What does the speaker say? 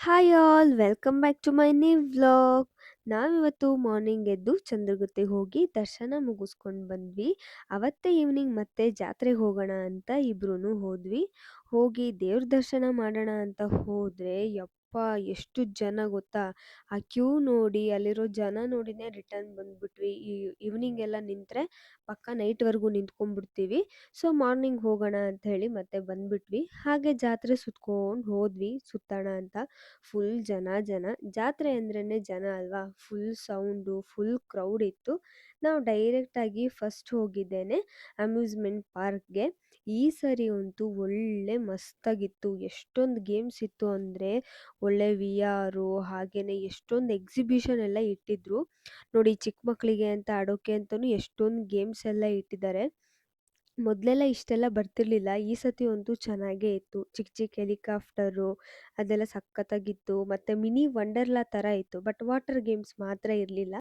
Hi all welcome back to my new vlog. ನಾವಿವತ್ತು morning ಎದ್ದು ಚಂದ್ರಗುತ್ತಿಗೆ ಹೋಗಿ ದರ್ಶನ ಮುಗಿಸ್ಕೊಂಡು ಬಂದ್ವಿ. ಅವತ್ತೇ ಈವ್ನಿಂಗ್ ಮತ್ತೆ ಜಾತ್ರೆಗೆ ಹೋಗೋಣ ಅಂತ ಇಬ್ರು ಹೋದ್ವಿ. ಹೋಗಿ ದೇವ್ರ ದರ್ಶನ ಮಾಡೋಣ ಅಂತ ಹೋದ್ರೆ ಯಪ್ಪ ಎಷ್ಟು ಜನ ಗೊತ್ತಾ. ಆ ಕ್ಯೂ ನೋಡಿ ಅಲ್ಲಿರೋ ಜನ ನೋಡಿನೇ ರಿಟರ್ನ್ ಬಂದ್ಬಿಟ್ವಿ. ಈ ಈವ್ನಿಂಗ್ ಎಲ್ಲ ನಿಂತ್ರೆ ಪಕ್ಕ ನೈಟ್ವರೆಗೂ ನಿಂತ್ಕೊಂಡ್ಬಿಡ್ತೀವಿ. ಸೊ ಮಾರ್ನಿಂಗ್ ಹೋಗೋಣ ಅಂತ ಹೇಳಿ ಮತ್ತೆ ಬಂದ್ಬಿಟ್ವಿ. ಹಾಗೆ ಜಾತ್ರೆ ಸುತ್ಕೊಂಡು ಹೋದ್ವಿ ಸುತ್ತೋಣ ಅಂತ. ಫುಲ್ ಜನ ಜಾತ್ರೆ ಅಂದ್ರೇನೆ ಜನ ಅಲ್ವಾ, ಫುಲ್ ಸೌಂಡು ಫುಲ್ ಕ್ರೌಡ್ ಇತ್ತು. ನಾವು ಡೈರೆಕ್ಟಾಗಿ ಫಸ್ಟ್ ಹೋಗಿದ್ದೇನೆ ಅಮ್ಯೂಸ್ಮೆಂಟ್ ಪಾರ್ಕ್ಗೆ. ಈ ಸರಿ ಅಂತೂ ಒಳ್ಳೆ ಮಸ್ತಾಗಿತ್ತು. ಎಷ್ಟೊಂದು ಗೇಮ್ಸ್ ಇತ್ತು ಅಂದರೆ ಒಳ್ಳೆ ವಿ ಆರು ಹಾಗೆಯೇ ಎಷ್ಟೊಂದು ಎಕ್ಸಿಬಿಷನ್ ಎಲ್ಲ ಇಟ್ಟಿದ್ರು ನೋಡಿ. ಚಿಕ್ಕ ಮಕ್ಕಳಿಗೆ ಅಂತ ಆಡೋಕ್ಕೆ ಅಂತಲೂ ಎಷ್ಟೊಂದು ಗೇಮ್ಸ್ ಎಲ್ಲ ಇಟ್ಟಿದ್ದಾರೆ. ಮೊದಲೆಲ್ಲ ಇಷ್ಟೆಲ್ಲ ಬರ್ತಿರ್ಲಿಲ್ಲ, ಈ ಸತಿ ಅಂತೂ ಚೆನ್ನಾಗೇ ಇತ್ತು. ಚಿಕ್ಕ ಚಿಕ್ಕ ಹೆಲಿಕಾಪ್ಟರು ಅದೆಲ್ಲ ಸಖತ್ತಾಗಿತ್ತು. ಮತ್ತು ಮಿನಿ ವಂಡರ್ಲಾ ಥರ ಇತ್ತು, ಬಟ್ ವಾಟರ್ ಗೇಮ್ಸ್ ಮಾತ್ರ ಇರಲಿಲ್ಲ.